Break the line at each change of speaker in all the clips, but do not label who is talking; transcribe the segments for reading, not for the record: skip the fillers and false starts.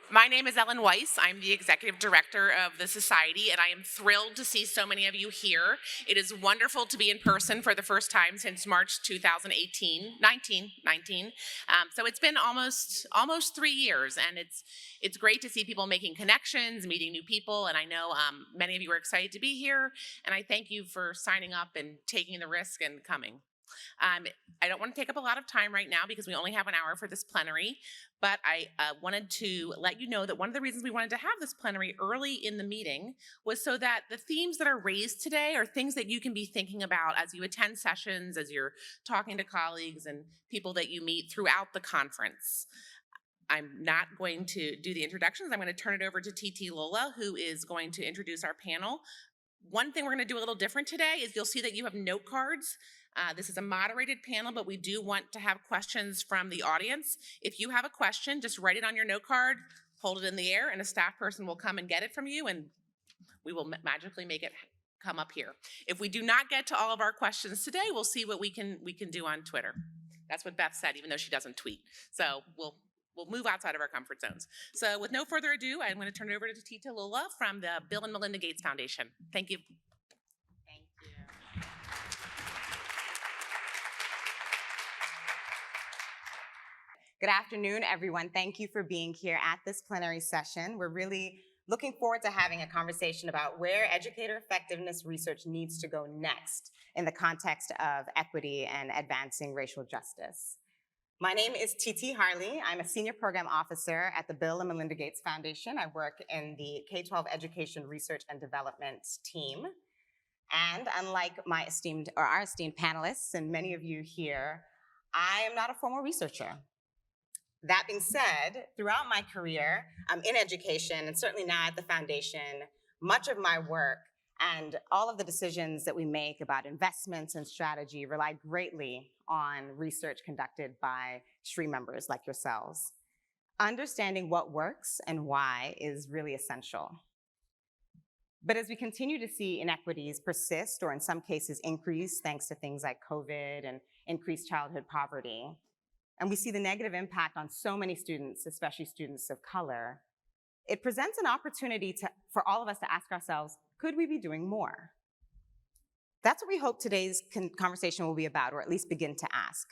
My name is Ellen Weiss. I'm the executive director of the Society, and I am thrilled to see so many of you here. It is wonderful to be in person for the first time since March 2018, 19. So it's been almost 3 years, and it's great to see people making connections, meeting new people, and I know many of you are excited to be here, and I thank you for signing up and taking the risk and coming. I don't want to take up a lot of time right now because we only have an hour for this plenary, but I wanted to let you know that one of the reasons we wanted to have this plenary early in the meeting was so that the themes that are raised today are things that you can be thinking about as you attend sessions, as you're talking to colleagues and people that you meet throughout the conference. I'm not going to do the introductions. I'm going to turn it over to Titilola, who is going to introduce our panel. One thing we're going to do a little different today is you'll see that you have note cards. This is a moderated panel, but we do want to have questions from the audience. If you have a question, just write it on your note card, hold it in the air, and a staff person will come and get it from you, and we will magically make it come up here. If we do not get to all of our questions today, we'll see what we can do on Twitter. That's what Beth said, even though she doesn't tweet. So we'll move outside of our comfort zones. So with no further ado, I'm going to turn it over to Titilola from the Bill and Melinda Gates Foundation. Thank you.
Thank you. Good afternoon, everyone. Thank you for being here at this plenary session. We're really looking forward to having a conversation about where educator effectiveness research needs to go next in the context of equity and advancing racial justice. My name is Titi Harley. I'm a senior program officer at the Bill and Melinda Gates Foundation. I work in the K-12 education research and development team. And unlike our esteemed panelists and many of you here, I am not a formal researcher. That being said, throughout my career in education, and certainly now at the foundation, much of my work and all of the decisions that we make about investments and strategy rely greatly on research conducted by SREE members like yourselves. Understanding what works and why is really essential. But as we continue to see inequities persist, or in some cases increase, thanks to things like COVID and increased childhood poverty, and we see the negative impact on so many students, especially students of color, it presents an opportunity for all of us to ask ourselves, could we be doing more? That's what we hope today's conversation will be about, or at least begin to ask.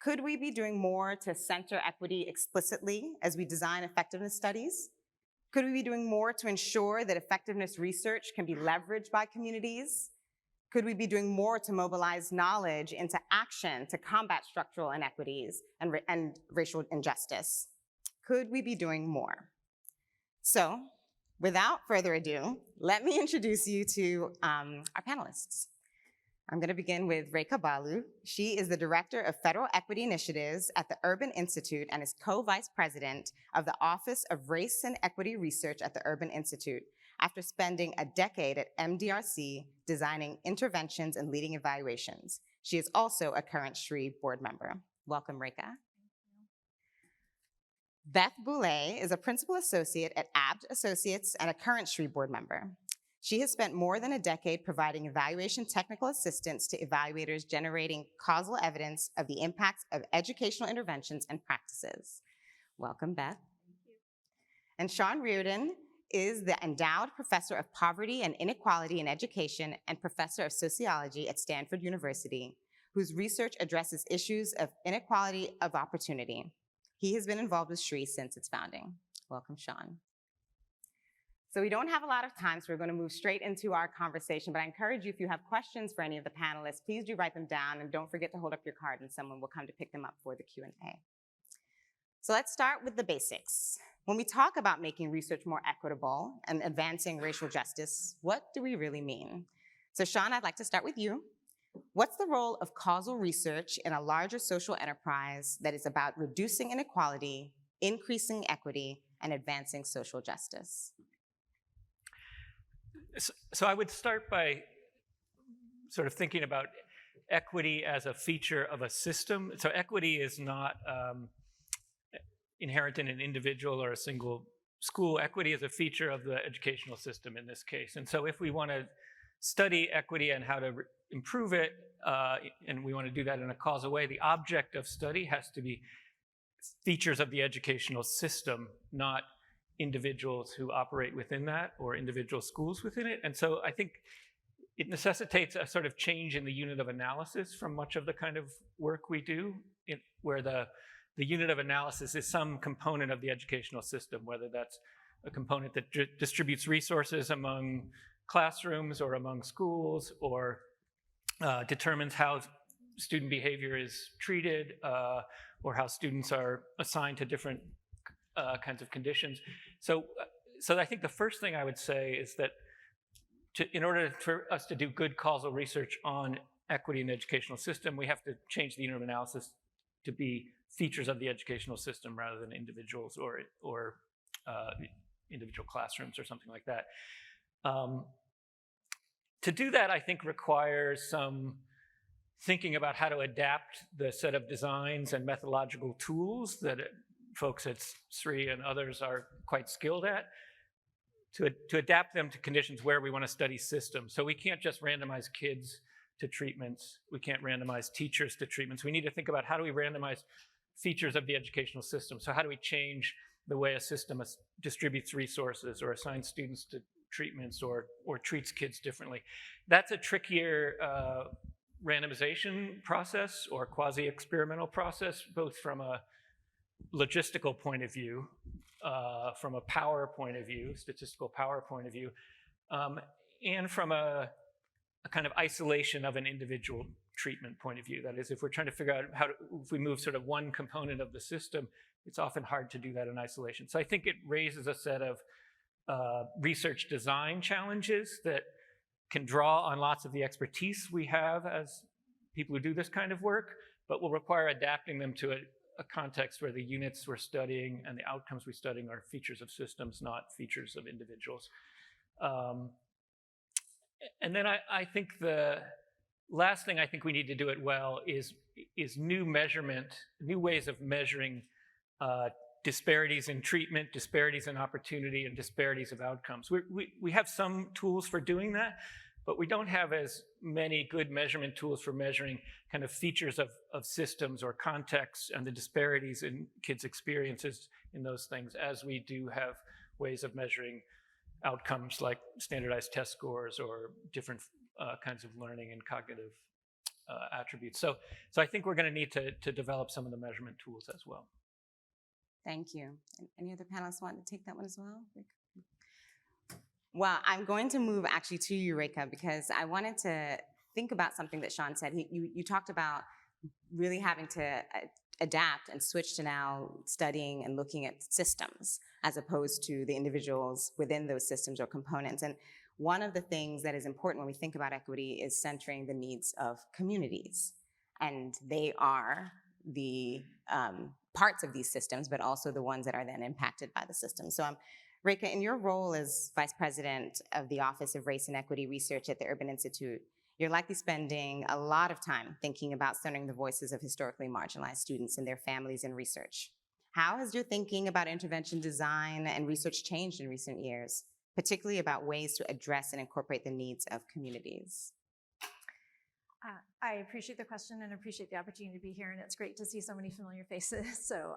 Could we be doing more to center equity explicitly as we design effectiveness studies? Could we be doing more to ensure that effectiveness research can be leveraged by communities? Could we be doing more to mobilize knowledge into action to combat structural inequities and racial injustice? Could we be doing more? So, without further ado, let me introduce you to our panelists. I'm going to begin with Rekha Balu. She is the Director of Federal Equity Initiatives at the Urban Institute and is co-vice president of the Office of Race and Equity Research at the Urban Institute, after spending a decade at MDRC designing interventions and leading evaluations. She is also a current SREE board member. Welcome, Rekha. Beth Boulay is a principal associate at ABD Associates and a current SREE board member. She has spent more than a decade providing evaluation technical assistance to evaluators generating causal evidence of the impacts of educational interventions and practices. Welcome, Beth.
Thank you.
And Sean Reardon is the endowed professor of poverty and inequality in education and professor of sociology at Stanford University, whose research addresses issues of inequality of opportunity. He has been involved with SREE since its founding. Welcome, Sean. So we don't have a lot of time, so we're going to move straight into our conversation, but I encourage you, if you have questions for any of the panelists, please do write them down, and don't forget to hold up your card and someone will come to pick them up for the Q&A. So let's start with the basics. When we talk about making research more equitable and advancing racial justice, what do we really mean? So Sean, I'd like to start with you. What's the role of causal research in a larger social enterprise that is about reducing inequality, increasing equity, and advancing social justice?
So I would start by sort of thinking about equity as a feature of a system. So equity is not inherent in an individual or a single school. Equity is a feature of the educational system in this case. And so if we want to study equity and how to improve it, and we want to do that in a causal way, the object of study has to be features of the educational system, not individuals who operate within that or individual schools within it. And so I think it necessitates a sort of change in the unit of analysis from much of the kind of work we do, where the unit of analysis is some component of the educational system, whether that's a component that distributes resources among classrooms or among schools, or determines how student behavior is treated, or how students are assigned to different kinds of conditions. So I think the first thing I would say is that in order for us to do good causal research on equity in the educational system, we have to change the unit of analysis to be features of the educational system rather than individuals or individual classrooms or something like that. To do that, I think requires some thinking about how to adapt the set of designs and methodological tools that folks at SREE and others are quite skilled at, to adapt them to conditions where we want to study systems. So we can't just randomize kids to treatments. We can't randomize teachers to treatments. We need to think about how do we randomize features of the educational system. So how do we change the way a system distributes resources or assigns students to treatments or treats kids differently? That's a trickier randomization process or quasi-experimental process, both from a logistical point of view, from a power point of view, statistical power point of view, and from a kind of isolation of an individual treatment point of view. That is, if we're trying to figure out if we move sort of one component of the system, it's often hard to do that in isolation. So I think it raises a set of research design challenges that can draw on lots of the expertise we have as people who do this kind of work, but will require adapting them to a context where the units we're studying and the outcomes we're studying are features of systems, not features of individuals. And then I think the last thing I think we need to do it well is new ways of measuring disparities in treatment, disparities in opportunity, and disparities of outcomes. We have some tools for doing that, but we don't have as many good measurement tools for measuring kind of features of systems or contexts and the disparities in kids' experiences in those things as we do have ways of measuring outcomes like standardized test scores or different kinds of learning and cognitive attributes. So I think we're going to need to develop some of the measurement tools as well.
Thank you. Any other panelists want to take that one as well? Well, I'm going to move actually to you, Rekha, because I wanted to think about something that Sean said. You talked about really having to adapt and switch to now studying and looking at systems as opposed to the individuals within those systems or components. And one of the things that is important when we think about equity is centering the needs of communities. And they are the parts of these systems, but also the ones that are then impacted by the system. So Rekha, in your role as Vice President of the Office of Race and Equity Research at the Urban Institute, you're likely spending a lot of time thinking about centering the voices of historically marginalized students and their families in research. How has your thinking about intervention design and research changed in recent years, particularly about ways to address and incorporate the needs of communities?
I appreciate the question and appreciate the opportunity to be here, and it's great to see so many familiar faces. So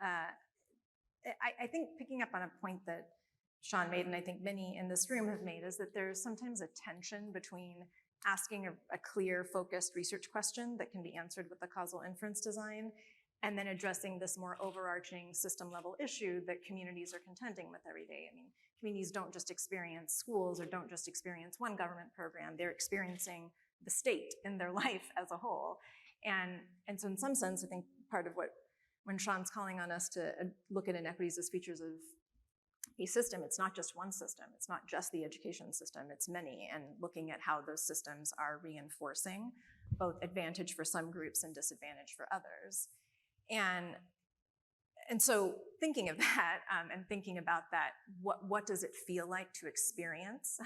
I think picking up on a point that Sean made, and I think many in this room have made, is that there's sometimes a tension between asking a clear, focused research question that can be answered with the causal inference design, and then addressing this more overarching system-level issue that communities are contending with every day. I mean, communities don't just experience schools or don't just experience one government program, they're experiencing the state in their life as a whole. And so in some sense, I think part of when Sean's calling on us to look at inequities as features of a system, it's not just one system, it's not just the education system, it's many, and looking at how those systems are reinforcing both advantage for some groups and disadvantage for others. And so thinking of that and thinking about that, what does it feel like to experience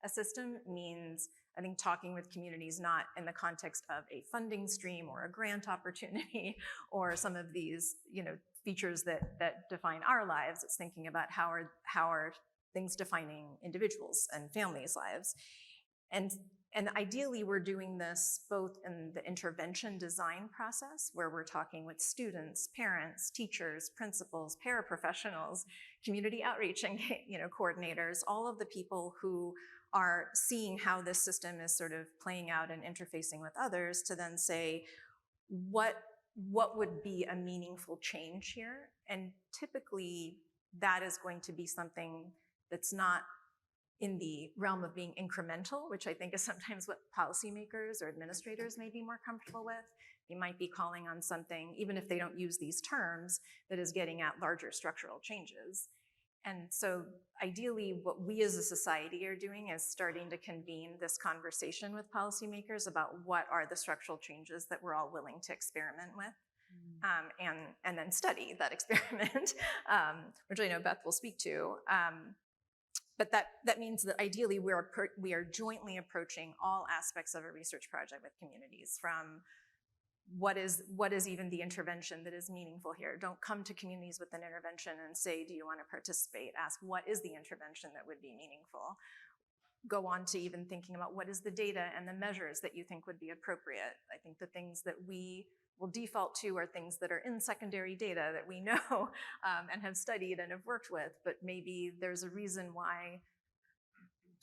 a system means, I think, talking with communities not in the context of a funding stream or a grant opportunity or some of these, features that define our lives. It's thinking about how are things defining individuals and families' lives. And And ideally, we're doing this both in the intervention design process, where we're talking with students, parents, teachers, principals, paraprofessionals, community outreach and coordinators, all of the people who are seeing how this system is sort of playing out and interfacing with others, to then say, what would be a meaningful change here? And typically, that is going to be something that's not in the realm of being incremental, which I think is sometimes what policymakers or administrators may be more comfortable with. They might be calling on something, even if they don't use these terms, that is getting at larger structural changes. And so ideally, what we as a society are doing is starting to convene this conversation with policymakers about what are the structural changes that we're all willing to experiment with. And then study that experiment, which I know Beth will speak to. But that means that ideally we are jointly approaching all aspects of a research project with communities, from what is even the intervention that is meaningful here. Don't come to communities with an intervention and say, do you want to participate? Ask, what is the intervention that would be meaningful? Go on to even thinking about what is the data and the measures that you think would be appropriate. I think the things that we will default to are things that are in secondary data that we know and have studied and have worked with, but maybe there's a reason why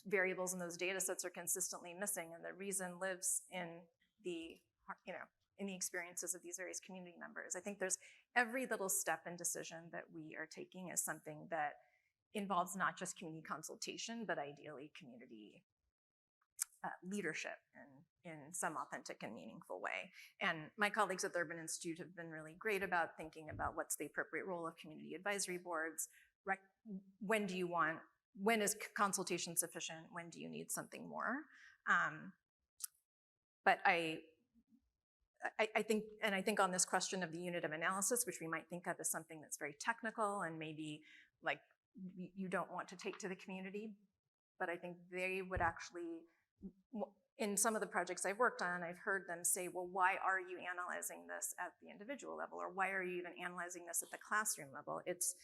variables in those data sets are consistently missing, and the reason lives in the, in the experiences of these various community members. I think there's every little step and decision that we are taking is something that involves not just community consultation, but ideally community leadership in some authentic and meaningful way. And my colleagues at the Urban Institute have been really great about thinking about what's the appropriate role of community advisory boards. When is consultation sufficient? When do you need something more? But I think on this question of the unit of analysis, which we might think of as something that's very technical and maybe like you don't want to take to the community, but I think they would actually, in some of the projects I've worked on, I've heard them say, well, why are you analyzing this at the individual level? Or why are you even analyzing this at the classroom level? It's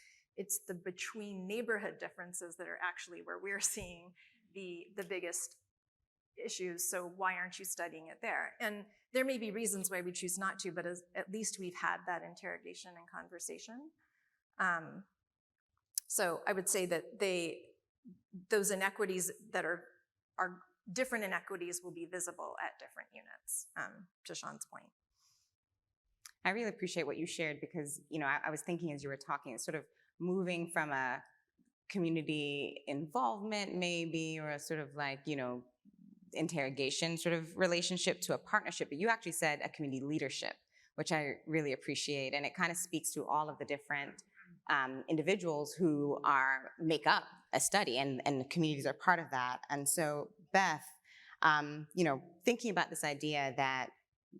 the between neighborhood differences that are actually where we're seeing the biggest issues. So why aren't you studying it there? And there may be reasons why we choose not to, but at least we've had that interrogation and conversation. So I would say that those inequities that are different inequities will be visible at different units, to Sean's point.
I really appreciate what you shared, because I was thinking as you were talking, it's sort of moving from a community involvement maybe, or a sort of like, interrogation sort of relationship to a partnership, but you actually said a community leadership, which I really appreciate. And it kind of speaks to all of the different individuals who make up a study, and the communities are part of that. And so Beth, thinking about this idea that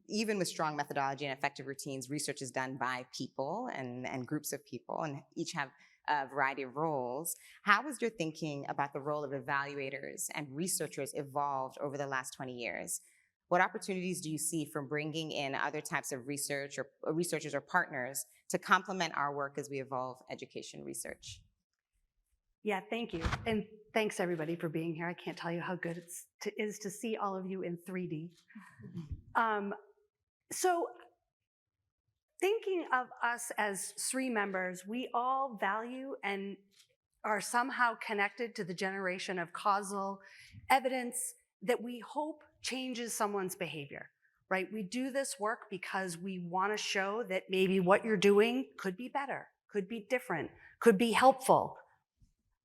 even with strong methodology and effective routines, research is done by people and groups of people, and each have a variety of roles. How has your thinking about the role of evaluators and researchers evolved over the last 20 years? What opportunities do you see from bringing in other types of research or researchers or partners to complement our work as we evolve education research?
Yeah, thank you. And thanks everybody for being here. I can't tell you how good it is to see all of you in 3D. So thinking of us as SREE members, we all value and are somehow connected to the generation of causal evidence that we hope changes someone's behavior, right? We do this work because we want to show that maybe what you're doing could be better, could be different, could be helpful,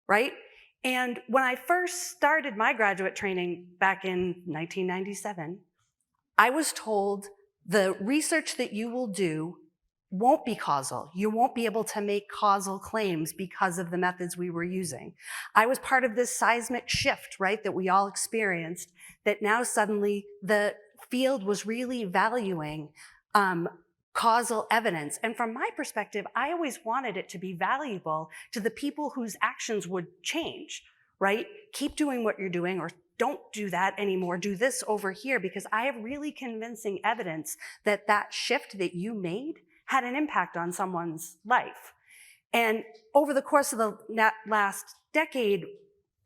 right? And when I first started my graduate training back in 1997, I was told the research that you will do won't be causal. You won't be able to make causal claims because of the methods we were using. I was part of this seismic shift, right, that we all experienced, that now suddenly the field was really valuing causal evidence. And from my perspective, I always wanted it to be valuable to the people whose actions would change, right? Keep doing what you're doing, or don't do that anymore. Do this over here, because I have really convincing evidence that that shift that you made had an impact on someone's life. And over the course of the last decade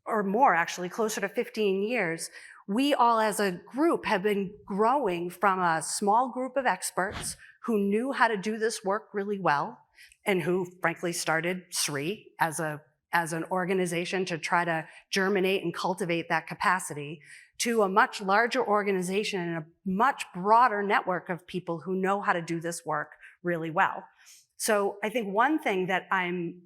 or more, actually closer to 15 years, we all as a group have been growing from a small group of experts who knew how to do this work really well and who frankly started SREE as an organization to try to germinate and cultivate that capacity, to a much larger organization and a much broader network of people who know how to do this work really well. So I think one thing that I'm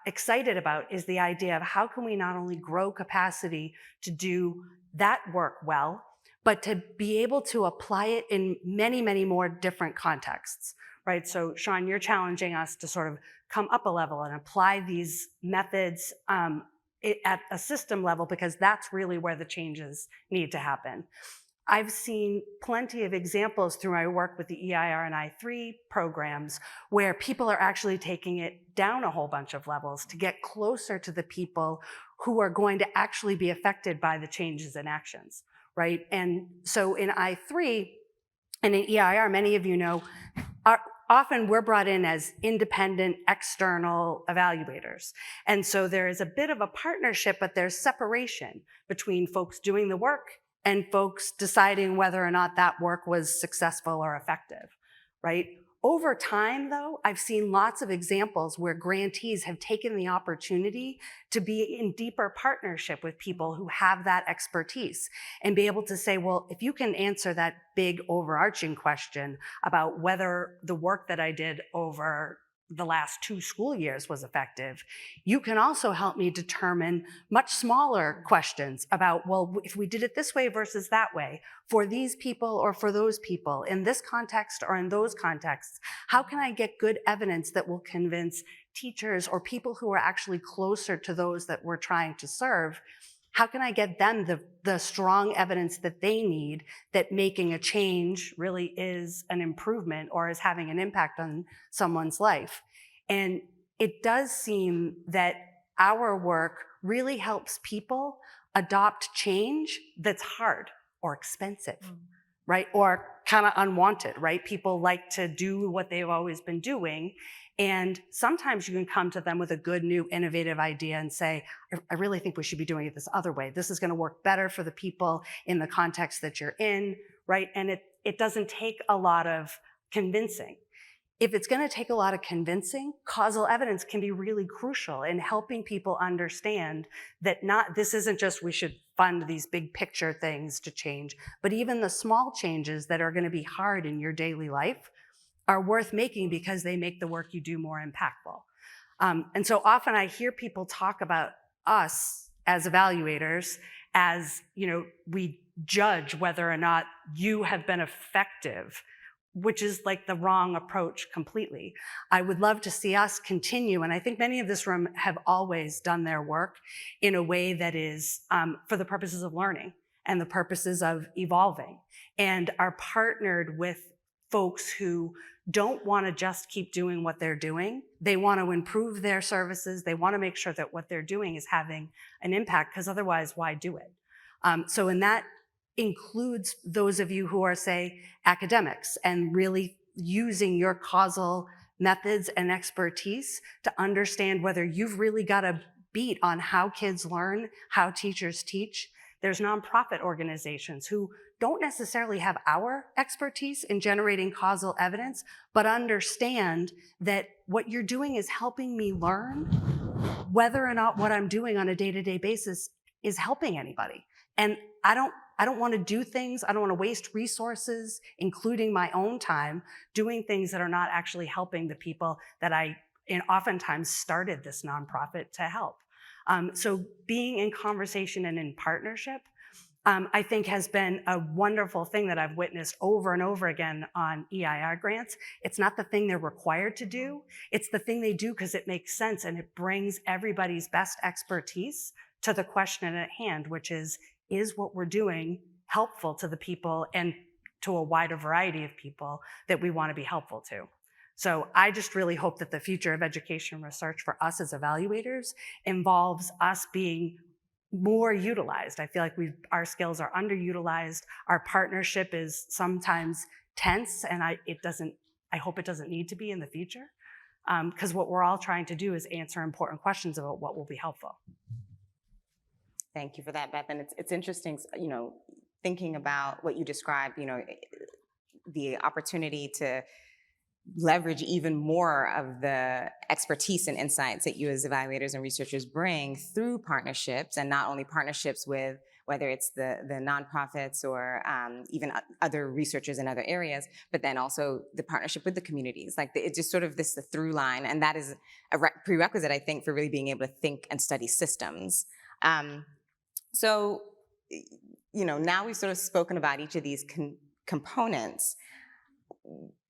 excited about is the idea of how can we not only grow capacity to do that work well, but to be able to apply it in many, many more different contexts, right? So Sean, you're challenging us to sort of come up a level and apply these methods at a system level, because that's really where the changes need to happen. I've seen plenty of examples through my work with the EIR and I3 programs where people are actually taking it down a whole bunch of levels to get closer to the people who are going to actually be affected by the changes in actions, right? And so in I3 and in EIR, many of you know, often we're brought in as independent external evaluators. And so there is a bit of a partnership, but there's separation between folks doing the work and folks deciding whether or not that work was successful or effective, right? Over time, though, I've seen lots of examples where grantees have taken the opportunity to be in deeper partnership with people who have that expertise and be able to say, well, if you can answer that big overarching question about whether the work that I did over the last 2 school years was effective, you can also help me determine much smaller questions about, well, if we did it this way versus that way, for these people or for those people, in this context or in those contexts, how can I get good evidence that will convince teachers or people who are actually closer to those that we're trying to serve? How can I get them the strong evidence that they need that making a change really is an improvement or is having an impact on someone's life? And it does seem that our work really helps people adopt change that's hard or expensive, right? Or kind of unwanted, right? People like to do what they've always been doing. And sometimes you can come to them with a good, new, innovative idea and say, I really think we should be doing it this other way. This is going to work better for the people in the context that you're in, right? And it doesn't take a lot of convincing. If it's going to take a lot of convincing, causal evidence can be really crucial in helping people understand that this isn't just we should fund these big picture things to change, but even the small changes that are going to be hard in your daily life are worth making because they make the work you do more impactful. And so often I hear people talk about us as evaluators as, we judge whether or not you have been effective, which is like the wrong approach completely. I would love to see us continue, and I think many of this room have always done their work in a way that is for the purposes of learning and the purposes of evolving, and are partnered with folks who don't want to just keep doing what they're doing. They want to improve their services. They want to make sure that what they're doing is having an impact, because otherwise, why do it? So in that includes those of you who are, say, academics and really using your causal methods and expertise to understand whether you've really got a beat on how kids learn, how teachers teach. There's nonprofit organizations who don't necessarily have our expertise in generating causal evidence, but understand that what you're doing is helping me learn whether or not what I'm doing on a day-to-day basis is helping anybody. And I don't want to do things, I don't want to waste resources, including my own time, doing things that are not actually helping the people that I oftentimes started this nonprofit to help. So being in conversation and in partnership, I think has been a wonderful thing that I've witnessed over and over again on EIR grants. It's not the thing they're required to do. It's the thing they do because it makes sense and it brings everybody's best expertise to the question at hand, which is what we're doing helpful to the people and to a wider variety of people that we want to be helpful to? So I just really hope that the future of education research for us as evaluators involves us being more utilized. I feel like our skills are underutilized. Our partnership is sometimes tense, and I hope it doesn't need to be in the future, because what we're all trying to do is answer important questions about what will be helpful.
Thank you for that, Beth. And it's interesting, thinking about what you described, the opportunity to leverage even more of the expertise and insights that you as evaluators and researchers bring through partnerships, and not only partnerships with whether it's the nonprofits or even other researchers in other areas, but then also the partnership with the communities. Like it's just sort of this through line, and that is a prerequisite, I think, for really being able to think and study systems. So, now we've sort of spoken about each of these components.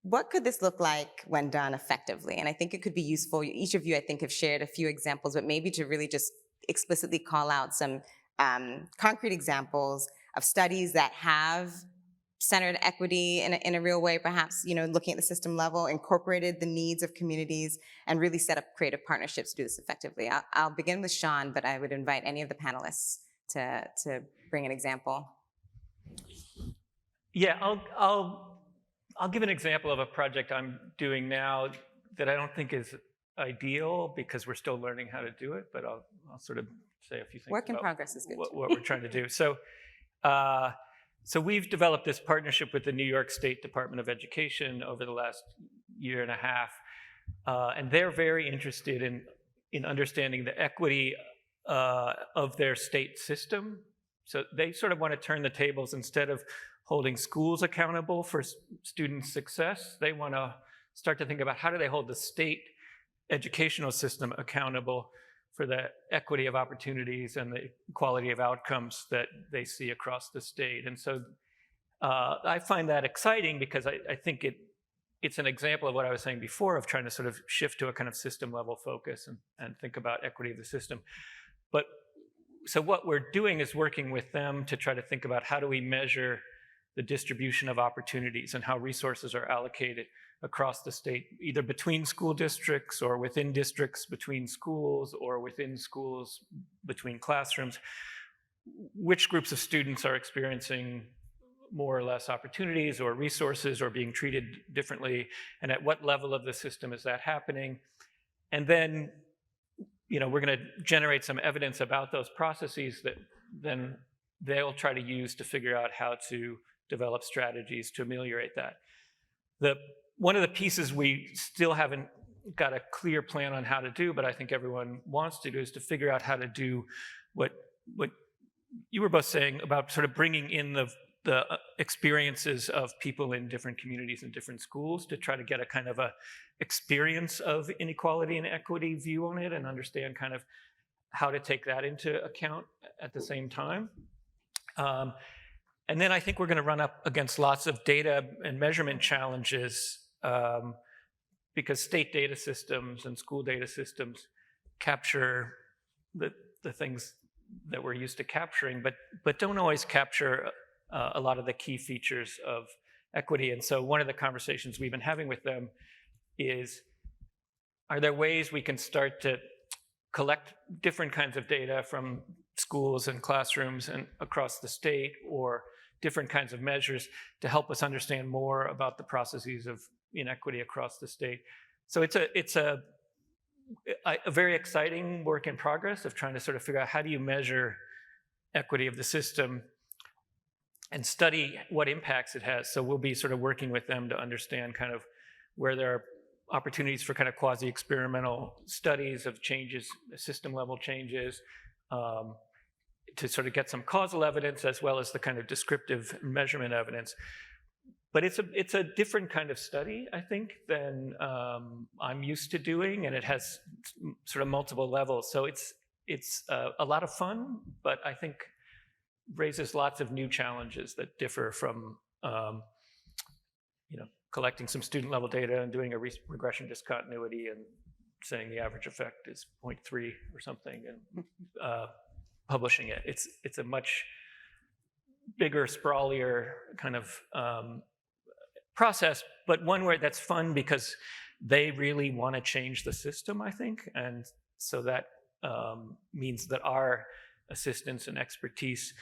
What could this look like when done effectively? And I think it could be useful. Each of you, I think, have shared a few examples, but maybe to really just explicitly call out some concrete examples of studies that have centered equity in a real way, perhaps, looking at the system level, incorporated the needs of communities, and really set up creative partnerships to do this effectively. I'll begin with Sean, but I would invite any of the panelists to bring an example.
Yeah, I'll give an example of a project I'm doing now that I don't think is ideal because we're still learning how to do it, but I'll sort of say a few things
Work in
about
progress is good.
what we're trying to do. So we've developed this partnership with the New York State Department of Education over the last year and a half, and they're very interested in understanding the equity of their state system. So they sort of want to turn the tables. Instead of holding schools accountable for student success, they want to start to think about how do they hold the state educational system accountable for the equity of opportunities and the quality of outcomes that they see across the state. And so I find that exciting because I think it's an example of what I was saying before of trying to sort of shift to a kind of system level focus and think about equity of the system. But so what we're doing is working with them to try to think about how do we measure the distribution of opportunities and how resources are allocated across the state, either between school districts or within districts, between schools or within schools, between classrooms. Which groups of students are experiencing more or less opportunities or resources or being treated differently, and at what level of the system is that happening? And then, we're going to generate some evidence about those processes that then they'll try to use to figure out how to develop strategies to ameliorate that. One of the pieces we still haven't got a clear plan on how to do, but I think everyone wants to do, is to figure out how to do what you were both saying about sort of bringing in the experiences of people in different communities and different schools to try to get a kind of a experience of inequality and equity view on it and understand kind of how to take that into account at the same time. And then I think we're going to run up against lots of data and measurement challenges because state data systems and school data systems capture the things that we're used to capturing, but don't always capture a lot of the key features of equity. And so one of the conversations we've been having with them is, are there ways we can start to collect different kinds of data from schools and classrooms and across the state, or different kinds of measures to help us understand more about the processes of inequity across the state? So it's a very exciting work in progress of trying to sort of figure out how do you measure equity of the system and study what impacts it has. So we'll be sort of working with them to understand kind of where there are opportunities for kind of quasi-experimental studies of changes, system-level changes, to sort of get some causal evidence as well as the kind of descriptive measurement evidence. But it's a different kind of study, I think, than I'm used to doing, and it has sort of multiple levels. So it's a lot of fun, but I think raises lots of new challenges that differ from collecting some student level data and doing a regression discontinuity and saying the average effect is 0.3 or something and publishing it. It's a much bigger, sprawlier kind of process, but one where that's fun because they really want to change the system, I think. And so that means that our assistance and expertise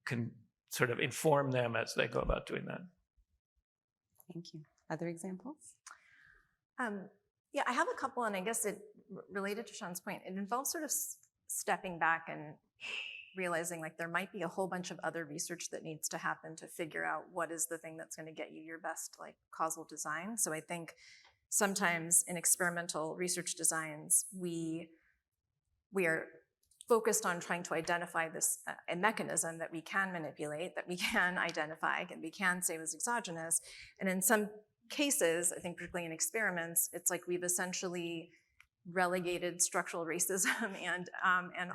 can sort of inform them as they go about doing that.
Thank you. Other examples?
Yeah, I have a couple, and I guess it related to Sean's point. It involves sort of stepping back and realizing like there might be a whole bunch of other research that needs to happen to figure out what is the thing that's going to get you your best like causal design. So I think sometimes in experimental research designs, we are focused on trying to identify this a mechanism that we can manipulate, that we can identify, and we can say was exogenous. And in some cases, I think particularly in experiments, it's like we've essentially relegated structural racism and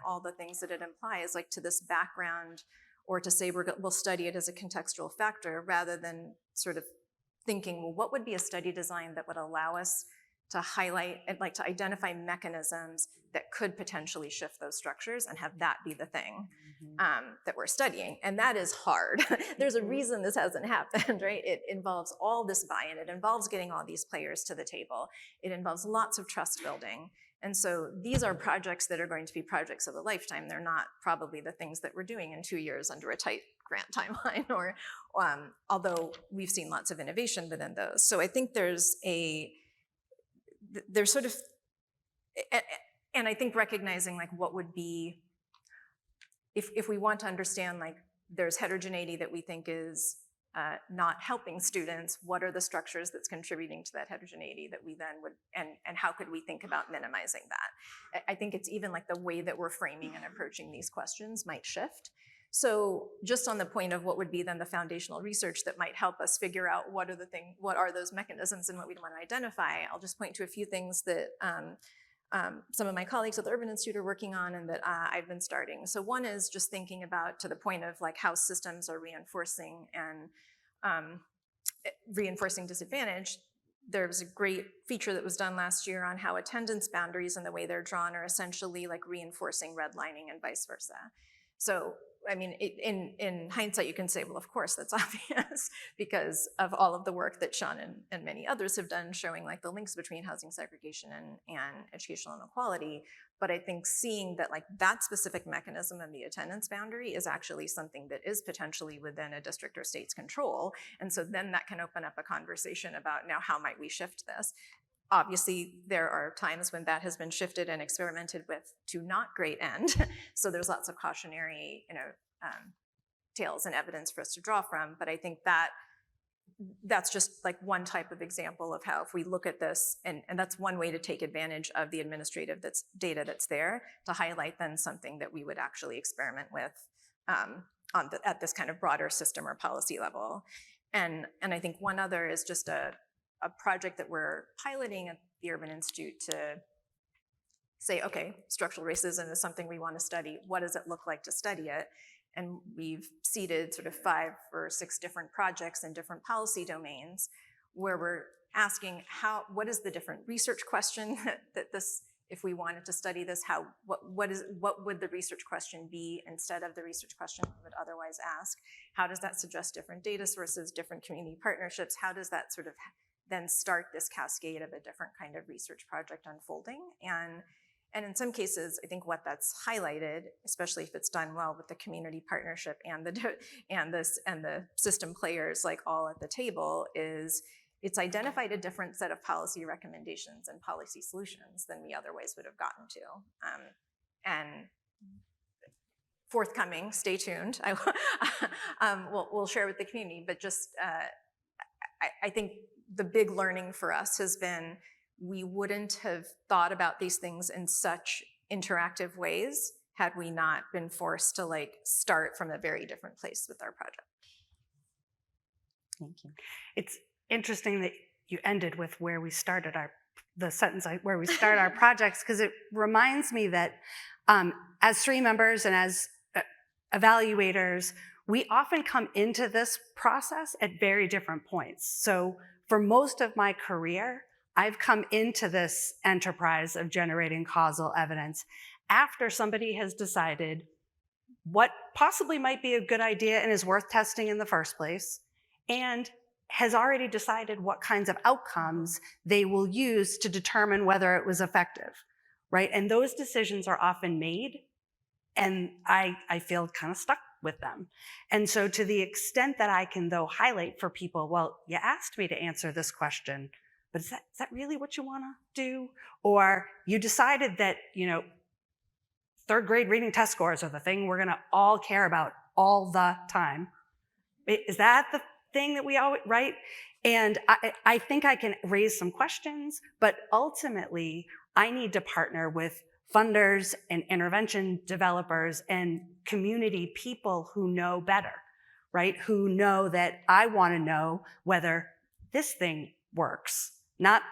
all the things that it implies, like to this background, or to say we'll study it as a contextual factor, rather than sort of thinking, well, what would be a study design that would allow us to highlight and like to identify mechanisms that could potentially shift those structures and have that be the thing that we're studying. And that is hard. There's a reason this hasn't happened, right? It involves all this buy-in. It involves getting all these players to the table. It involves lots of trust building. And so these are projects that are going to be projects of a lifetime. They're not probably the things that we're doing in 2 years under a tight grant timeline, or although we've seen lots of innovation within those. So I think there's sort of, and I think recognizing like what would be, if we want to understand like there's heterogeneity that we think is not helping students, what are the structures that's contributing to that heterogeneity that we then would, and how could we think about minimizing that? I think it's even like the way that we're framing and approaching these questions might shift. So just on the point of what would be then the foundational research that might help us figure out what are those mechanisms and what we want to identify, I'll just point to a few things that some of my colleagues at the Urban Institute are working on and that I've been starting. So one is just thinking about, to the point of like how systems are reinforcing and reinforcing disadvantage. There's a great feature that was done last year on how attendance boundaries and the way they're drawn are essentially like reinforcing redlining and vice versa. So I mean, in hindsight, you can say, well, of course, that's obvious because of all of the work that Sean and many others have done showing like the links between housing segregation and educational inequality. But I think seeing that like that specific mechanism of the attendance boundary is actually something that is potentially within a district or state's control. And so then that can open up a conversation about now how might we shift this? Obviously, there are times when that has been shifted and experimented with to not great end. So there's lots of cautionary, tales and evidence for us to draw from. But I think that's just like one type of example of how if we look at this, and that's one way to take advantage of the administrative data that's there to highlight then something that we would actually experiment with at this kind of broader system or policy level. And I think one other is just a project that we're piloting at the Urban Institute to say, okay, structural racism is something we want to study. What does it look like to study it? And we've seeded sort of 5 or 6 different projects in different policy domains where we're asking what is the different research question that this, if we wanted to study this, what would the research question be instead of the research question we would otherwise ask? How does that suggest different data sources, different community partnerships? How does that sort of then start this cascade of a different kind of research project unfolding? And in some cases, I think what that's highlighted, especially if it's done well with the community partnership and the system players like all at the table, is it's identified a different set of policy recommendations and policy solutions than we otherwise would have gotten to. And forthcoming, stay tuned. We'll share with the community, but just I think the big learning for us has been we wouldn't have thought about these things in such interactive ways had we not been forced to like start from a very different place with our project.
Thank you.
It's interesting that you ended with where we started the sentence where we start our projects, because it reminds me that as SREE members and as evaluators, we often come into this process at very different points. So for most of my career, I've come into this enterprise of generating causal evidence after somebody has decided what possibly might be a good idea and is worth testing in the first place, and has already decided what kinds of outcomes they will use to determine whether it was effective, right? And those decisions are often made, and I feel kind of stuck with them. And so to the extent that I can, though, highlight for people, well, you asked me to answer this question, but is that really what you want to do? Or you decided that, third grade reading test scores are the thing we're gonna all care about all the time. Is that the thing that we always, right? And I think I can raise some questions, but ultimately I need to partner with funders and intervention developers and community people who know better, right? Who know that I want to know whether this thing works, not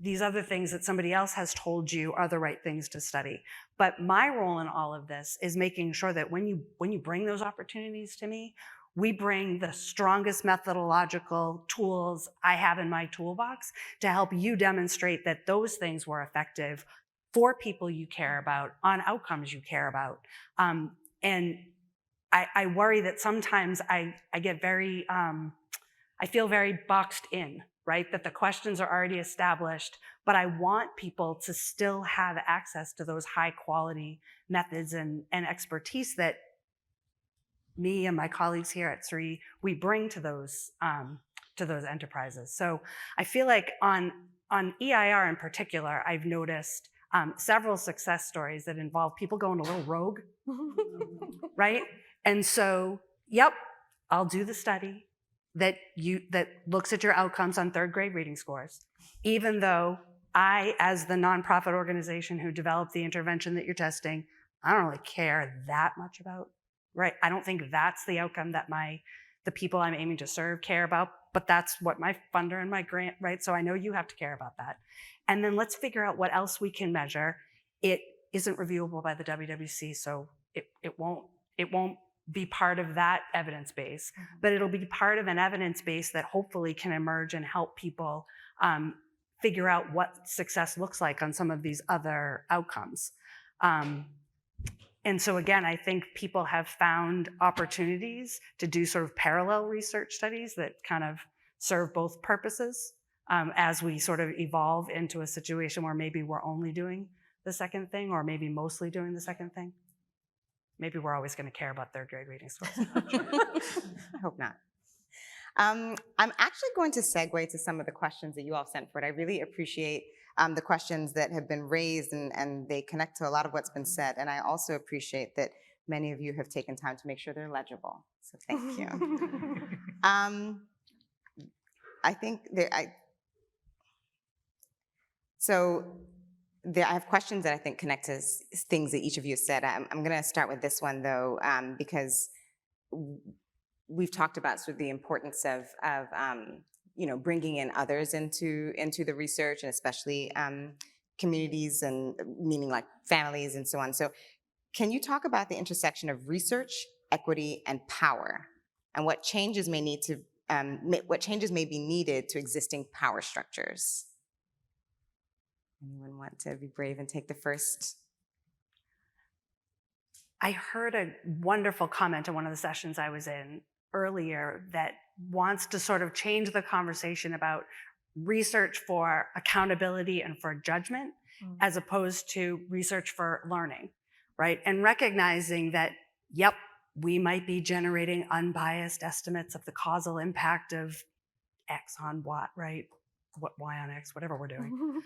these other things that somebody else has told you are the right things to study. But my role in all of this is making sure that when you bring those opportunities to me, we bring the strongest methodological tools I have in my toolbox to help you demonstrate that those things were effective for people you care about, on outcomes you care about. And I worry that sometimes I get very, I feel very boxed in, right? That the questions are already established, but I want people to still have access to those high quality methods and expertise that me and my colleagues here at SREE, we bring to those enterprises. So I feel like on EIR in particular, I've noticed several success stories that involve people going a little rogue, right? And so, yep, I'll do the study that looks at your outcomes on third grade reading scores, even though I, as the nonprofit organization who developed the intervention that you're testing, I don't really care that much about, right? I don't think that's the outcome that the people I'm aiming to serve care about, but that's what my funder and my grant, right? So I know you have to care about that. And then let's figure out what else we can measure. It isn't reviewable by the WWC, so it won't be part of that evidence base, but it'll be part of an evidence base that hopefully can emerge and help people figure out what success looks like on some of these other outcomes. And so again, I think people have found opportunities to do sort of parallel research studies that kind of serve both purposes as we sort of evolve into a situation where maybe we're only doing the second thing, or maybe mostly doing the second thing. Maybe we're always going to care about third grade reading scores.
I hope not. I'm actually going to segue to some of the questions that you all sent forward. I really appreciate the questions that have been raised, and they connect to a lot of what's been said. And I also appreciate that many of you have taken time to make sure they're legible. So thank you. I think I have questions that I think connect to things that each of you said. I'm going to start with this one, though, because we've talked about sort of the importance of bringing in others into the research, and especially communities, and meaning like families and so on. So can you talk about the intersection of research, equity, and power, and what changes may be needed to existing power structures? Anyone want to be brave and take the first?
I heard a wonderful comment in one of the sessions I was in earlier that wants to sort of change the conversation about research for accountability and for judgment, as opposed to research for learning, right? And recognizing that, yep, we might be generating unbiased estimates of the causal impact of X on what, right? What Y on X, whatever we're doing.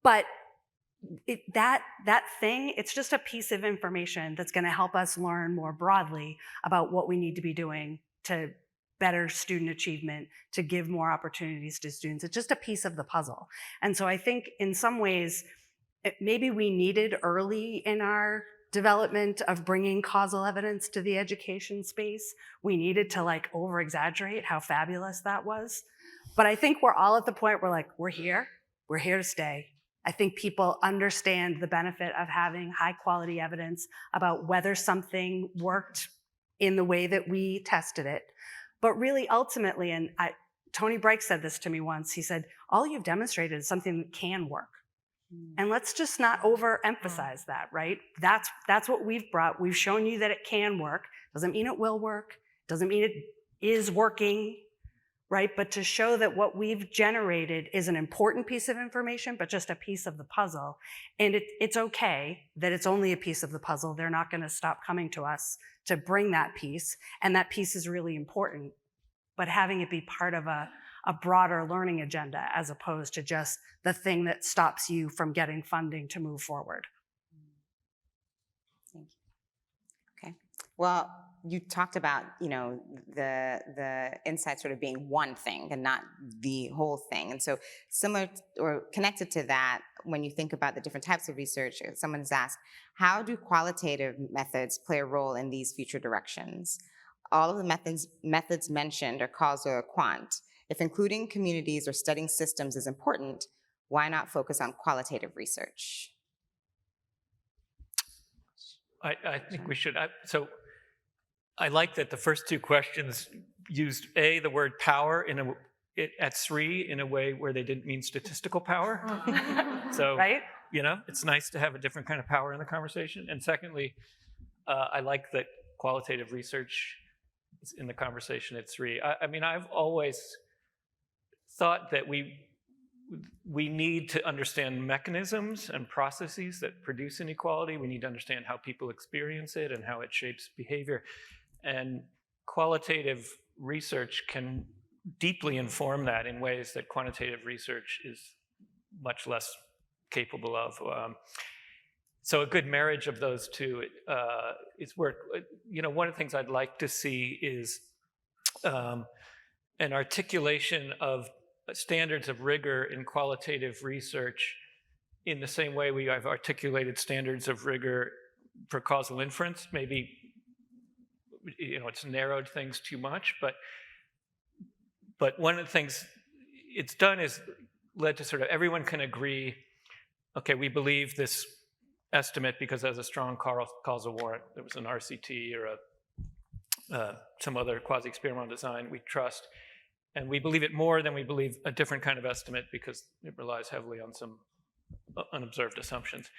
But that thing, it's just a piece of information that's going to help us learn more broadly about what we need to be doing to better student achievement, to give more opportunities to students. It's just a piece of the puzzle. And so I think in some ways, maybe we needed early in our development of bringing causal evidence to the education space, we needed to like over exaggerate how fabulous that was. But I think we're all at the point where like, we're here to stay. I think people understand the benefit of having high quality evidence about whether something worked in the way that we tested it. But really ultimately, and Tony Bright said this to me once, he said, all you've demonstrated is something that can work. And let's just not overemphasize that, right? That's what we've brought. We've shown you that it can work. Doesn't mean it will work. Doesn't mean it is working, right? But to show that what we've generated is an important piece of information, but just a piece of the puzzle. And it's okay that it's only a piece of the puzzle. They're not going to stop coming to us to bring that piece. And that piece is really important. But having it be part of a broader learning agenda as opposed to just the thing that stops you from getting funding to move forward.
Well, you talked about, the insight sort of being one thing and not the whole thing. And so similar or connected to that, when you think about the different types of research, someone has asked, how do qualitative methods play a role in these future directions? All of the methods mentioned are causal or quant. If including communities or studying systems is important, why not focus on qualitative research?
I think we should. So I like that the first two questions used the word power at SREE in a way where they didn't mean statistical power. So,
Right?
It's nice to have a different kind of power in the conversation. And secondly, I like that qualitative research is in the conversation at SREE. I mean, I've always thought that we need to understand mechanisms and processes that produce inequality. We need to understand how people experience it and how it shapes behavior. And qualitative research can deeply inform that in ways that quantitative research is much less capable of. So a good marriage of those two is work. One of the things I'd like to see is an articulation of standards of rigor in qualitative research in the same way we have articulated standards of rigor for causal inference. Maybe it's narrowed things too much, but one of the things it's done is led to sort of everyone can agree, okay, we believe this estimate because there's a strong causal warrant. There was an RCT or some other quasi-experimental design we trust. And we believe it more than we believe a different kind of estimate because it relies heavily on some unobserved assumptions.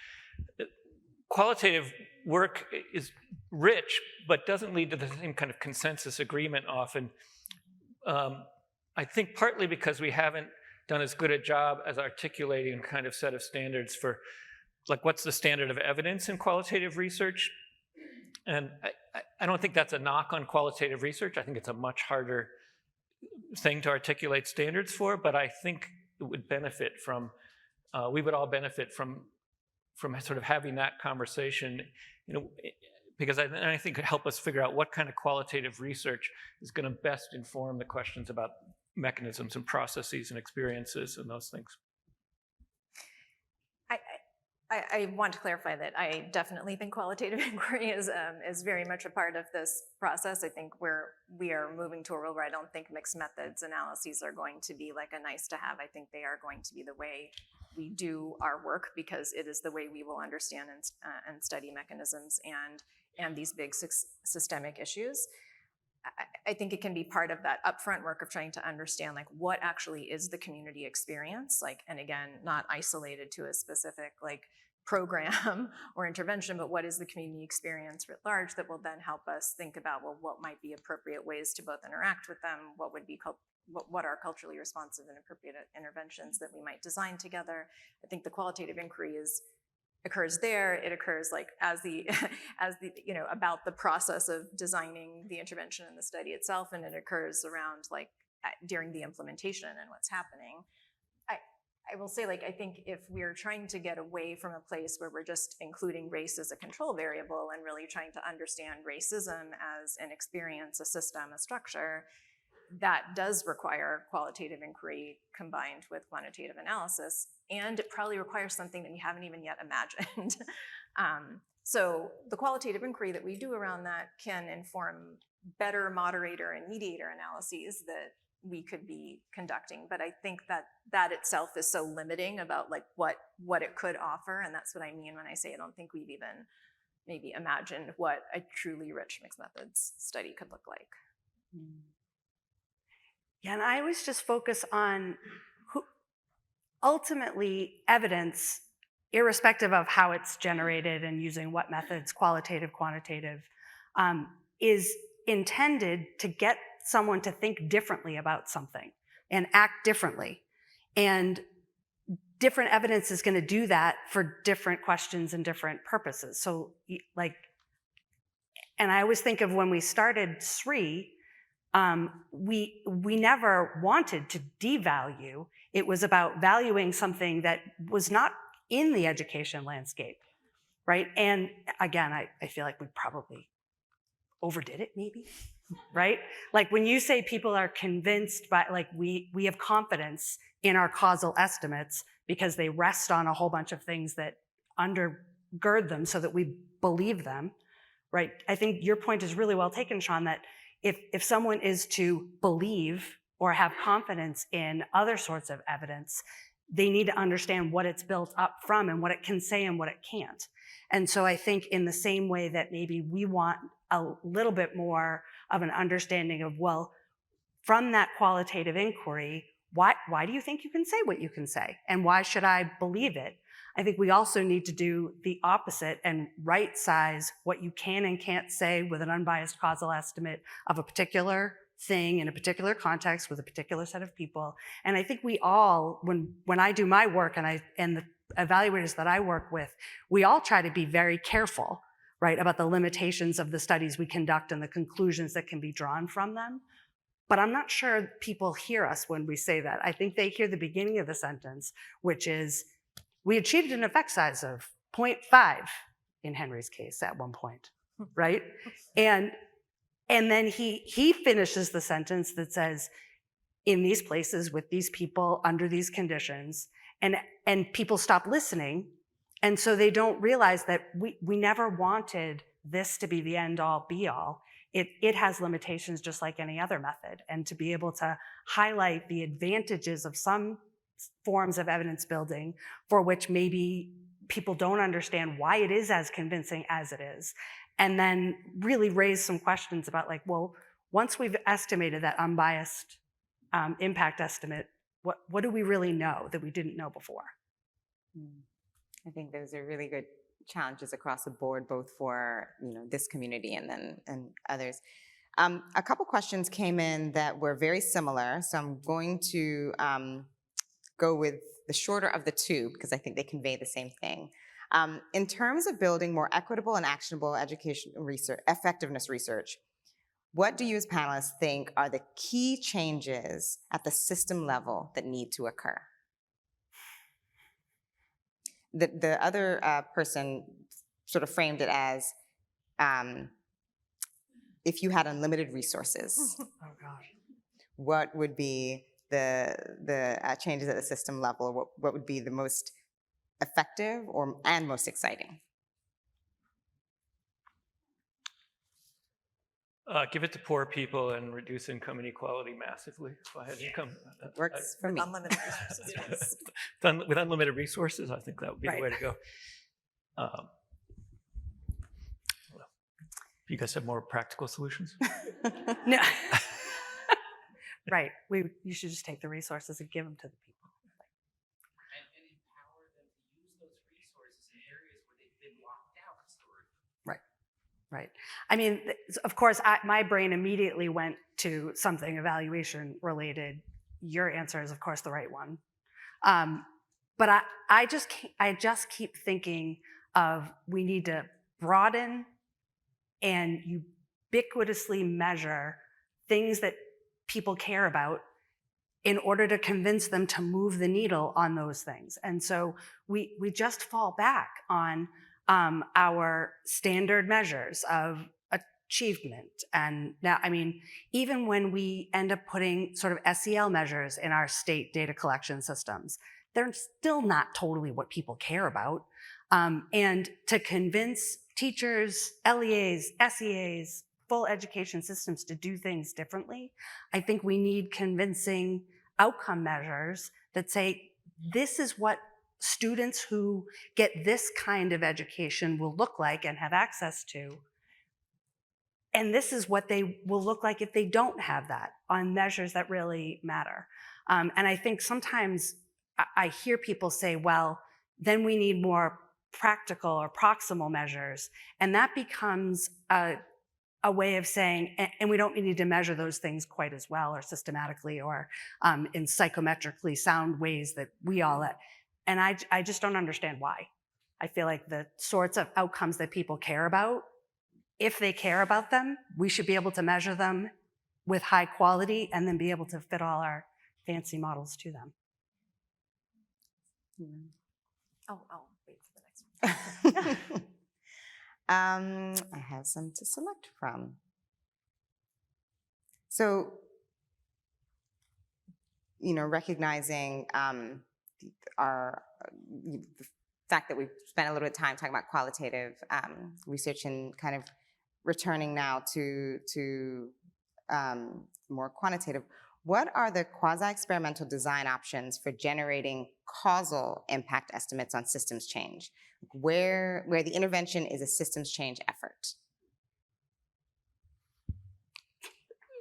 Qualitative work is rich, but doesn't lead to the same kind of consensus agreement often. I think partly because we haven't done as good a job as articulating a kind of set of standards for, like, what's the standard of evidence in qualitative research? And I don't think that's a knock on qualitative research. I think it's a much harder thing to articulate standards for, but I think it would benefit from, we would all benefit from sort of having that conversation, because I think it could help us figure out what kind of qualitative research is going to best inform the questions about mechanisms processes and experiences and those things.
I want to clarify that I definitely think qualitative inquiry is very much a part of this process. I think we are moving to a world where I don't think mixed methods analyses are going to be like a nice to have. I think they are going to be the way we do our work because it is the way we will understand and study mechanisms and these big systemic issues. I think it can be part of that upfront work of trying to understand like what actually is the community experience, like, and again, not isolated to a specific like program or intervention, but what is the community experience writ large that will then help us think about, well, what might be appropriate ways to both interact with them, what are culturally responsive and appropriate interventions that we might design together. I think the qualitative inquiry occurs there. It occurs like as the about the process of designing the intervention and the study itself, and it occurs around like during the implementation and what's happening. I will say, like, I think if we're trying to get away from a place where we're just including race as a control variable and really trying to understand racism as an experience, a system, a structure, that does require qualitative inquiry combined with quantitative analysis, and it probably requires something that we haven't even yet imagined. So the qualitative inquiry that we do around that can inform better moderator and mediator analyses that we could be conducting, but I think that itself is so limiting about like what it could offer, and that's what I mean when I say I don't think we've even maybe imagined what a truly rich mixed methods study could look like.
Yeah, and I always just focus on ultimately evidence, irrespective of how it's generated and using what methods, qualitative, quantitative, is intended to get someone to think differently about something and act differently. And different evidence is going to do that for different questions and different purposes. So like, and I always think of when we started SREE, we never wanted to devalue. It was about valuing something that was not in the education landscape, right? And again, I feel like we probably overdid it maybe, right? Like when you say people are convinced by, like we have confidence in our causal estimates because they rest on a whole bunch of things that undergird them so that we believe them, right? I think your point is really well taken, Sean, that if someone is to believe or have confidence in other sorts of evidence, they need to understand what it's built up from and what it can say and what it can't. And so I think in the same way that maybe we want a little bit more of an understanding of, well, from that qualitative inquiry, why do you think you can say what you can say? And why should I believe it? I think we also need to do the opposite and right size what you can and can't say with an unbiased causal estimate of a particular thing in a particular context with a particular set of people. And I think we all, when I do my work and the evaluators that I work with, we all try to be very careful, right, about the limitations of the studies we conduct and the conclusions that can be drawn from them. But I'm not sure people hear us when we say that. I think they hear the beginning of the sentence, which is, we achieved an effect size of 0.5 in Henry's case at one point, right? And then he finishes the sentence that says, in these places with these people under these conditions, and people stop listening. And so they don't realize that we never wanted this to be the end all be all. It has limitations just like any other method. And to be able to highlight the advantages of some forms of evidence building for which maybe people don't understand why it is as convincing as it is. And then really raise some questions about like, well, once we've estimated that unbiased impact estimate, what do we really know that we didn't know before?
I think those are really good challenges across the board, both for this community and others. A couple questions came in that were very similar, so I'm going to go with the shorter of the two because I think they convey the same thing. In terms of building more equitable and actionable education research, effectiveness research, what do you as panelists think are the key changes at the system level that need to occur? The other person sort of framed it as if you had unlimited resources,
Oh gosh.
what would be the changes at the system level? What would be the most effective and most exciting?
Give it to poor people and reduce income inequality massively. If I had income,
Works for me.
Unlimited resources.
With unlimited resources, I think that would be the way to go. You guys have more practical solutions?
No. Right. You should just take the resources and give them to the people.
And empower them to use those resources in areas where they've been locked out historically.
Right. I mean, of course, my brain immediately went to something evaluation related. Your answer is, of course, the right one. But I just keep thinking of we need to broaden and ubiquitously measure things that people care about in order to convince them to move the needle on those things. And so we just fall back on our standard measures of achievement. And now, I mean, even when we end up putting sort of SEL measures in our state data collection systems, they're still not totally what people care about. And to convince teachers, LEAs, SEAs, full education systems to do things differently, I think we need convincing outcome measures that say, this is what students who get this kind of education will look like and have access to. And this is what they will look like if they don't have that on measures that really matter. And I think sometimes I hear people say, well, then we need more practical or proximal measures. And that becomes a way of saying, and we don't need to measure those things quite as well or systematically or in psychometrically sound ways that we all, and I just don't understand why. I feel like the sorts of outcomes that people care about, if they care about them, we should be able to measure them with high quality and then be able to fit all our fancy models to them.
I'll wait for the next one.
I have some to select from. So, recognizing the fact that we've spent a little bit of time talking about qualitative research and kind of returning now to more quantitative, what are the quasi-experimental design options for generating causal impact estimates on systems change, where the intervention is a systems change effort?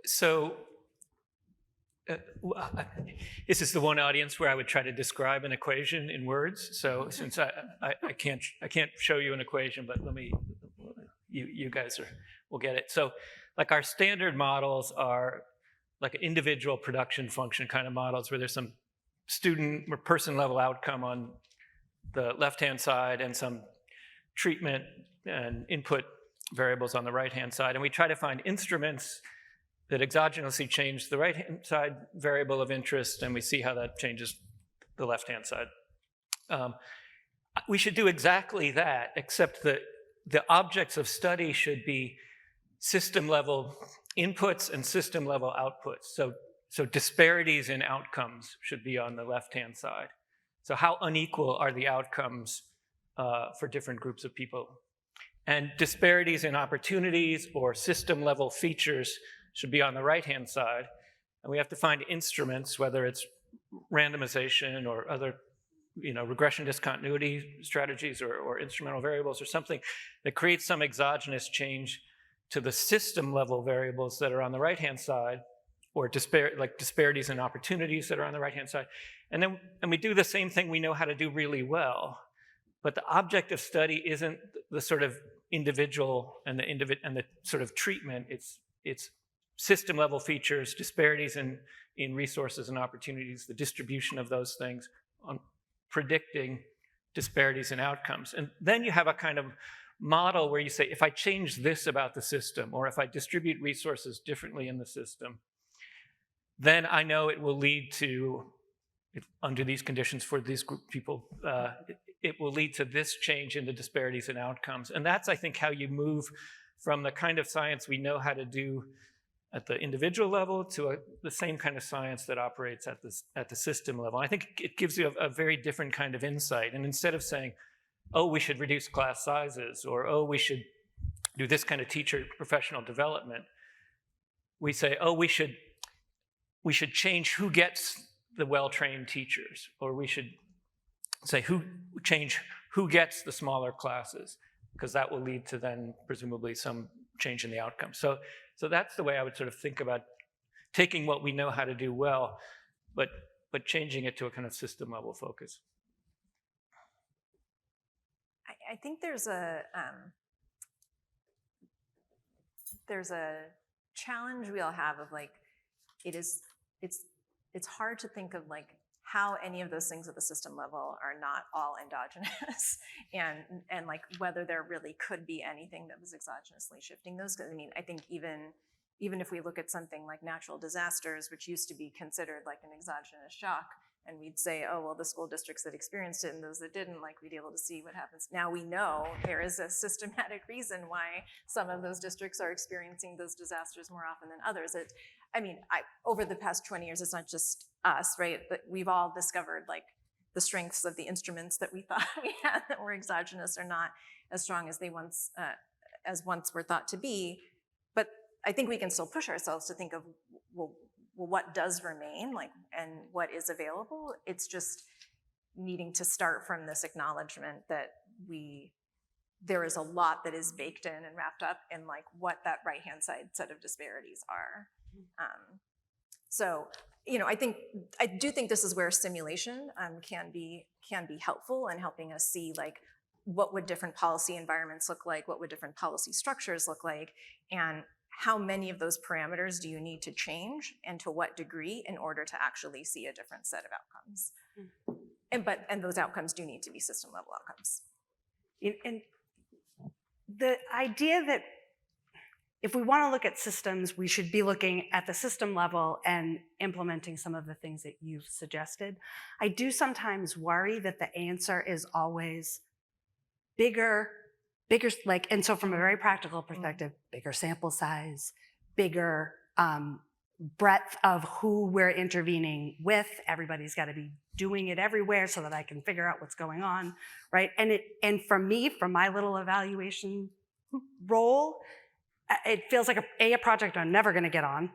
So this is the one audience where I would try to describe an equation in words. So since I can't show you an equation, but you guys will get it. So like our standard models are like individual production function kind of models where there's some student or person level outcome on the left-hand side and some treatment and input variables on the right-hand side. And we try to find instruments that exogenously change the right-hand side variable of interest, and we see how that changes the left-hand side. We should do exactly that, except that the objects of study should be system-level inputs and system-level outputs. So disparities in outcomes should be on the left-hand side. So how unequal are the outcomes for different groups of people? And disparities in opportunities or system-level features should be on the right-hand side. And we have to find instruments, whether it's randomization or other regression discontinuity strategies or instrumental variables or something that creates some exogenous change to the system-level variables that are on the right-hand side, or disparities in opportunities that are on the right-hand side. And we do the same thing we know how to do really well, but the object of study isn't the sort of individual and the sort of treatment. It's system-level features, disparities in resources and opportunities, the distribution of those things, on predicting disparities in outcomes. And then you have a kind of model where you say, if I change this about the system, or if I distribute resources differently in the system, then I know it will lead to, under these conditions for these group of people, it will lead to this change in the disparities in outcomes. And that's, I think, how you move from the kind of science we know how to do at the individual level to the same kind of science that operates at the system level. I think it gives you a very different kind of insight. And instead of saying, oh, we should reduce class sizes, or oh, we should do this kind of teacher professional development, we say, oh, we should change who gets the well-trained teachers, or we should say change who gets the smaller classes, because that will lead to then presumably some change in the outcome. So that's the way I would sort of think about taking what we know how to do well, but changing it to a kind of system level focus.
I think there's a challenge we all have of like, it's hard to think of like how any of those things at the system level are not all endogenous and like whether there really could be anything that was exogenously shifting those. Because I mean, I think even if we look at something like natural disasters, which used to be considered like an exogenous shock, and we'd say, oh, well, the school districts that experienced it and those that didn't, like, we'd be able to see what happens. Now we know there is a systematic reason why some of those districts are experiencing those disasters more often than others. Over the past 20 years, it's not just us, right? But we've all discovered, like, the strengths of the instruments that we thought we had that were exogenous are not as strong as they once were thought to be. But I think we can still push ourselves to think of, well, what does remain, like, and what is available? It's just needing to start from this acknowledgement that there is a lot that is baked in and wrapped up in like what that right-hand side set of disparities are. I do think this is where simulation can be helpful in helping us see like what would different policy environments look like, what would different policy structures look like, and how many of those parameters do you need to change and to what degree in order to actually see a different set of outcomes? And those outcomes do need to be system level outcomes.
And the idea that if we want to look at systems, we should be looking at the system level and implementing some of the things that you've suggested. I do sometimes worry that the answer is always bigger, like, and so from a very practical perspective, bigger sample size, bigger breadth of who we're intervening with. Everybody's got to be doing it everywhere so that I can figure out what's going on, right? And for me, from my little evaluation role, it feels like a project I'm never going to get on,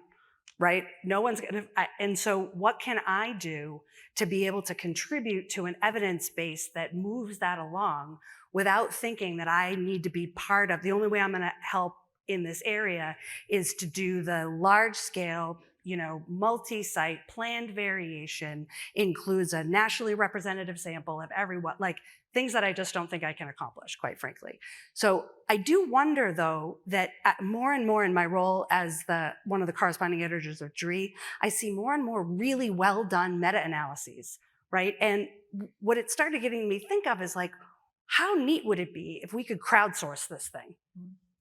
right? No one's going to, and so what can I do to be able to contribute to an evidence base that moves that along without thinking that I need to be part of, the only way I'm going to help in this area is to do the large scale, multi-site planned variation, includes a nationally representative sample of everyone, like things that I just don't think I can accomplish, quite frankly. So I do wonder, though, that more and more in my role as one of the corresponding editors of SREE, I see more and more really well done meta-analyses, right? And what it started getting me think of is like, how neat would it be if we could crowdsource this thing?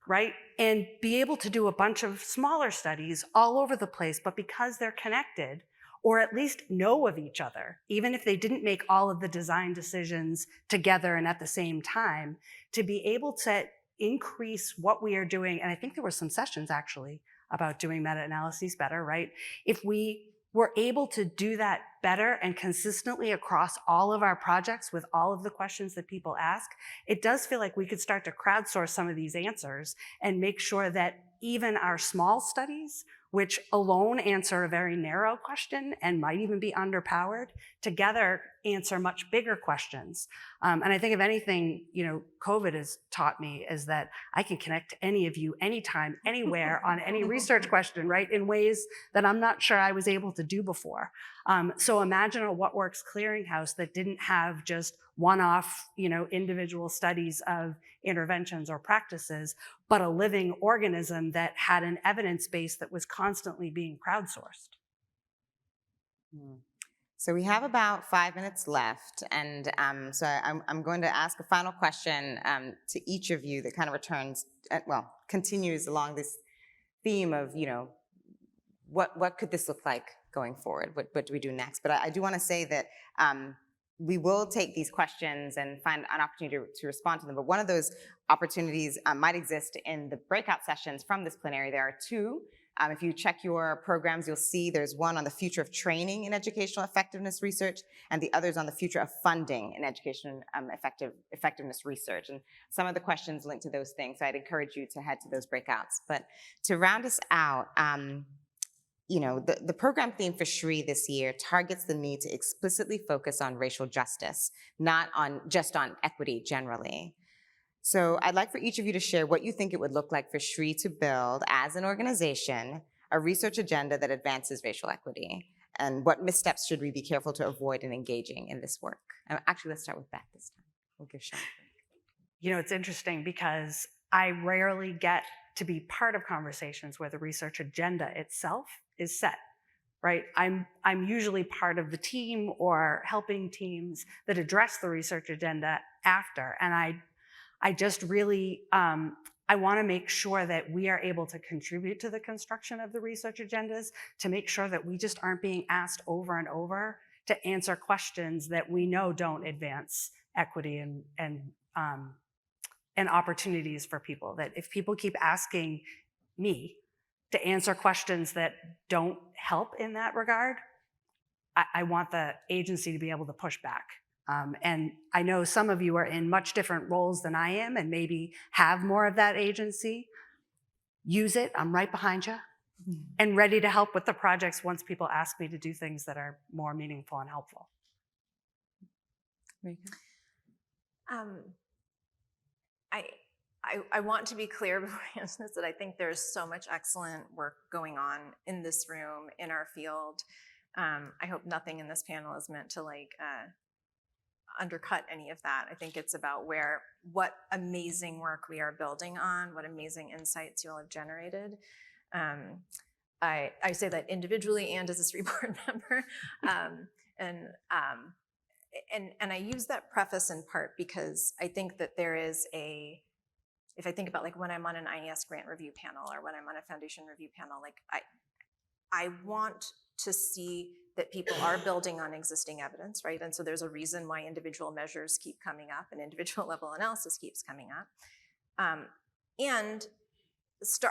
Right? And be able to do a bunch of smaller studies all over the place, but because they're connected, or at least know of each other, even if they didn't make all of the design decisions together and at the same time, to be able to increase what we are doing. And I think there were some sessions actually about doing meta-analyses better, right? If we were able to do that better and consistently across all of our projects with all of the questions that people ask, it does feel like we could start to crowdsource some of these answers and make sure that even our small studies, which alone answer a very narrow question and might even be underpowered, together answer much bigger questions. And I think if anything, COVID has taught me is that I can connect to any of you anytime, anywhere on any research question, right? In ways that I'm not sure I was able to do before. So imagine a What Works clearinghouse that didn't have just one-off, individual studies of interventions or practices, but a living organism that had an evidence base that was constantly being crowdsourced.
So we have about 5 minutes left, and so I'm going to ask a final question to each of you that kind of continues along this theme of, what could this look like going forward? What do we do next? But I do want to say that we will take these questions and find an opportunity to respond to them. But one of those opportunities might exist in the breakout sessions from this plenary. There are two. If you check your programs, you'll see there's one on the future of training in educational effectiveness research, and the other is on the future of funding in education effectiveness research. And some of the questions linked to those things, so I'd encourage you to head to those breakouts. But to round us out, the program theme for SREE this year targets the need to explicitly focus on racial justice, not just on equity generally. So I'd like for each of you to share what you think it would look like for SREE to build, as an organization, a research agenda that advances racial equity, and what missteps should we be careful to avoid in engaging in this work. Actually, let's start with Beth this time. We'll give Sean a break.
It's interesting because I rarely get to be part of conversations where the research agenda itself is set, right? I'm usually part of the team or helping teams that address the research agenda after. And I just really, I want to make sure that we are able to contribute to the construction of the research agendas, to make sure that we just aren't being asked over and over to answer questions that we know don't advance equity and opportunities for people. That if people keep asking me to answer questions that don't help in that regard, I want the agency to be able to push back. And I know some of you are in much different roles than I am and maybe have more of that agency. Use it. I'm right behind you and ready to help with the projects once people ask me to do things that are more meaningful and helpful.
I want to be clear before I answer this that I think there's so much excellent work going on in this room, in our field. I hope nothing in this panel is meant to undercut any of that. I think it's about what amazing work we are building on, what amazing insights you all have generated. I say that individually and as a SREE board member. And I use that preface in part because I think that there is if I think about when I'm on an IES grant review panel or when I'm on a foundation review panel, I want to see that people are building on existing evidence, right? And so there's a reason why individual measures keep coming up and individual level analysis keeps coming up. And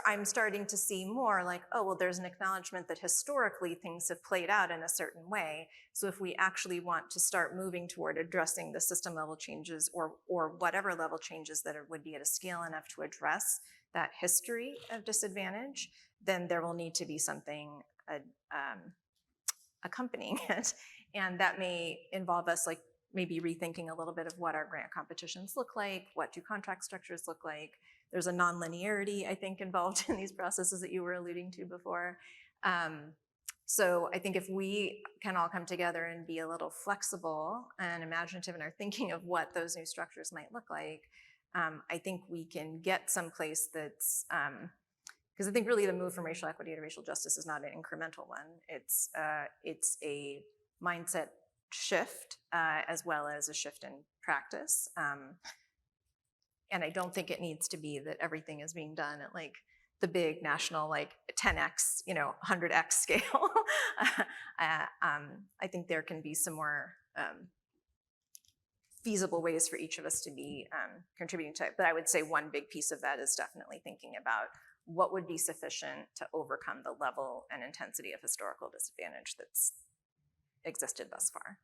I'm starting to see more like, oh, well, there's an acknowledgement that historically things have played out in a certain way. So if we actually want to start moving toward addressing the system level changes or whatever level changes that would be at a scale enough to address that history of disadvantage, then there will need to be something accompanying it. And that may involve us like maybe rethinking a little bit of what our grant competitions look like, what do contract structures look like. There's a non-linearity, I think, involved in these processes that you were alluding to before. So I think if we can all come together and be a little flexible and imaginative in our thinking of what those new structures might look like, I think we can get someplace that's, because I think really the move from racial equity to racial justice is not an incremental one. It's a mindset shift as well as a shift in practice. And I don't think it needs to be that everything is being done at like the big national, like 10x, 100x scale. I think there can be some more feasible ways for each of us to be contributing to it. But I would say one big piece of that is definitely thinking about what would be sufficient to overcome the level and intensity of historical disadvantage that's existed thus far.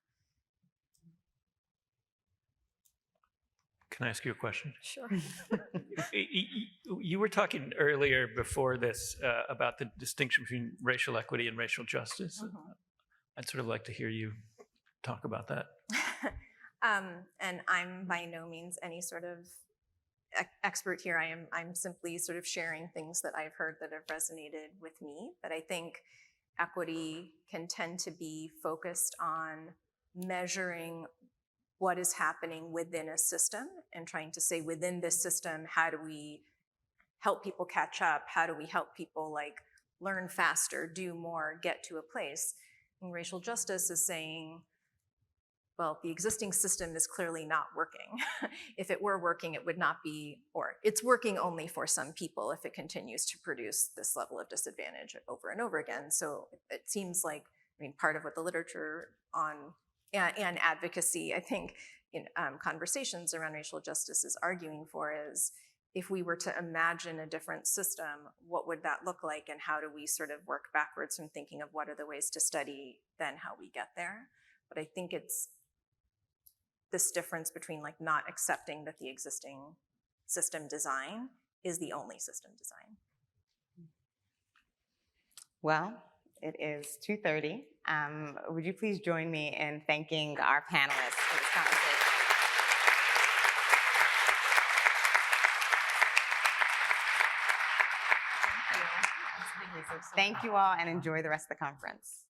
Can I ask you a question?
Sure.
You were talking earlier before this about the distinction between racial equity and racial justice. I'd sort of like to hear you talk about that.
And I'm by no means any sort of expert here. I'm simply sort of sharing things that I've heard that have resonated with me. But I think equity can tend to be focused on measuring what is happening within a system and trying to say within this system, how do we help people catch up? How do we help people like learn faster, do more, get to a place? And racial justice is saying, well, the existing system is clearly not working. If it were working, it would not be, or it's working only for some people if it continues to produce this level of disadvantage over and over again. So it seems like, part of what the literature on and advocacy, I think, in conversations around racial justice is arguing for is, if we were to imagine a different system, what would that look like, and how do we sort of work backwards from thinking of what are the ways to study, then how we get there? But I think it's this difference between like not accepting that the existing system design is the only system design.
Well, it is 2:30. Would you please join me in thanking our panelists for this conversation? Thank you all, and enjoy the rest of the conference.